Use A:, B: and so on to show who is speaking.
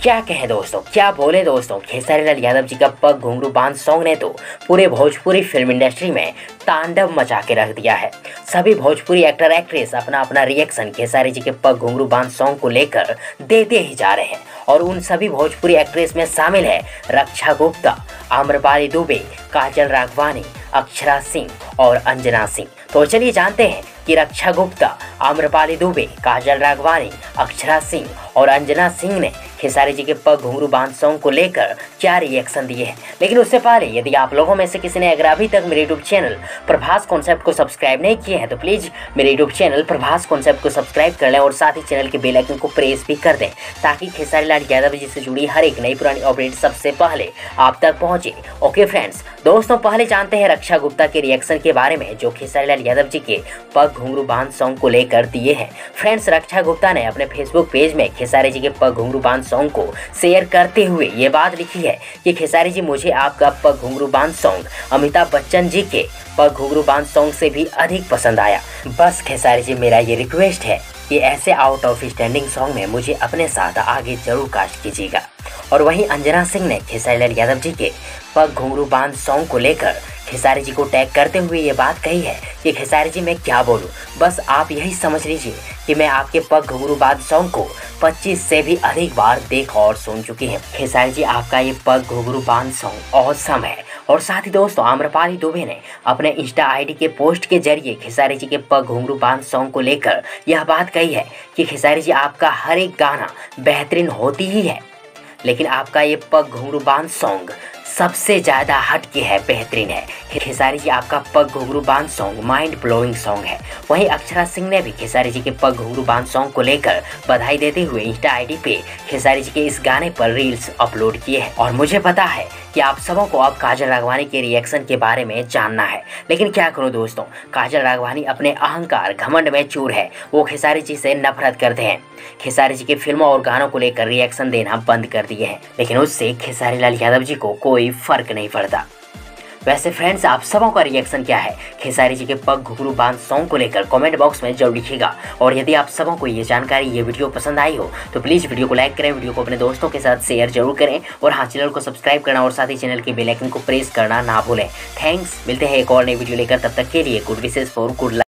A: क्या कहें दोस्तों, क्या बोले दोस्तों, खेसारी लाल यादव जी का पग घुंघरू बांध सॉन्ग ने तो पूरे भोजपुरी फिल्म इंडस्ट्री में तांडव मचा के रख दिया है। सभी भोजपुरी एक्टर एक्ट्रेस अपना अपना रिएक्शन खेसारी जी के पग घुंघरू बांध सॉन्ग को लेकर देते ही जा रहे हैं और उन सभी भोजपुरी एक्ट्रेस में शामिल है रक्षा गुप्ता, आम्रपाली दुबे, काजल राघवानी, अक्षरा सिंह और अंजना सिंह। तो चलिए जानते हैं कि रक्षा गुप्ता, आम्रपाली दुबे, काजल राघवानी, अक्षरा सिंह और अंजना सिंह ने खेसारी जी के पग घुंघरू बांध सॉन्ग को लेकर क्या रिएक्शन दिए हैं। लेकिन उससे पहले यदि आप लोगों में से किसी ने अगर अभी तक मेरे यूट्यूब चैनल प्रभास कॉन्सेप्ट को सब्सक्राइब नहीं किए हैं तो प्लीज़ मेरे यूट्यूब चैनल प्रभास कॉन्सेप्ट को सब्सक्राइब कर लें और साथ ही चैनल के बेल आइकन को प्रेस भी कर दें ताकि खेसारी लाल यादव जी से जुड़ी हर एक नई पुरानी अपडेट सबसे पहले आप तक पहुँचे। ओके फ्रेंड्स, दोस्तों पहले जानते हैं रक्षा गुप्ता के रिएक्शन के बारे में जो खेसारी लाल यादव जी के पग घुंघरू बांध सॉन्ग को लेकर दिए हैं। फ्रेंड्स, रक्षा गुप्ता ने अपने फेसबुक पेज में खेसारी जी के पग घुंघरू बांध सॉन्ग को शेयर करते हुए ये बात लिखी है कि खेसारी जी, मुझे आपका पग घुंघरू बांध सॉन्ग अमिताभ बच्चन जी के पग घुंघरू बांध सॉन्ग से भी अधिक पसंद आया। बस खेसारी जी, मेरा ये रिक्वेस्ट है कि ऐसे आउट ऑफ स्टैंडिंग सॉन्ग में मुझे अपने साथ आगे जरूर कास्ट कीजिएगा। और वहीं अंजना सिंह ने खेसारी लाल यादव जी के पग घुंघरू बांध सॉन्ग को लेकर खेसारी जी को टैग करते हुए ये बात कही है कि खेसारी जी, मैं क्या बोलूं, बस आप यही समझ लीजिए कि मैं आपके पग घुंघरू बांध सॉन्ग को 25 से भी अधिक बार देख और सुन चुकी हूँ। खेसारी जी, आपका ये पग घुंघरू बांध सॉन्ग ऑसम है। और साथ ही दोस्तों, आम्रपाली दुबे ने अपने इंस्टा आईडी के पोस्ट के जरिए खेसारी जी के पग घुंघरू बांध सॉन्ग को लेकर यह बात कही है कि खेसारी जी, आपका हर एक गाना बेहतरीन होती ही है, लेकिन आपका ये पग घुंघरू बांध सॉन्ग सबसे ज़्यादा हटके है, बेहतरीन है। खेसारी जी, आपका पग घुंघरू बांध सॉन्ग माइंड ब्लोइंग सॉन्ग है। वहीं अक्षरा सिंह ने भी खेसारी जी के पग घुंघरू बांध सॉन्ग को लेकर बधाई देते हुए इंस्टा आईडी पे खेसारी जी के इस गाने पर रील्स अपलोड किए हैं। और मुझे पता है कि आप सबों को अब काजल राघवानी के रिएक्शन के बारे में जानना है, लेकिन क्या करूं दोस्तों, काजल राघवानी अपने अहंकार घमंड में चूर है। वो खेसारी जी से नफरत करते हैं, खेसारी जी के फिल्मों और गानों को लेकर रिएक्शन देना बंद कर दिए हैं, लेकिन उससे खेसारी लाल यादव जी को कोई फर्क नहीं पड़ता। वैसे फ्रेंड्स, आप सबों का रिएक्शन क्या है खेसारी जी के पग घुंघरू बांध सॉन्ग को लेकर कमेंट बॉक्स में जरूर लिखिएगा। और यदि आप सबों को ये जानकारी, ये वीडियो पसंद आई हो तो प्लीज़ वीडियो को लाइक करें, वीडियो को अपने दोस्तों के साथ शेयर जरूर करें और हाँ, चैनल को सब्सक्राइब करना और साथ ही चैनल के बेल आइकन को प्रेस करना ना भूलें। थैंक्स, मिलते हैं एक और नई वीडियो लेकर, तब तक के लिए good wishes for good luck.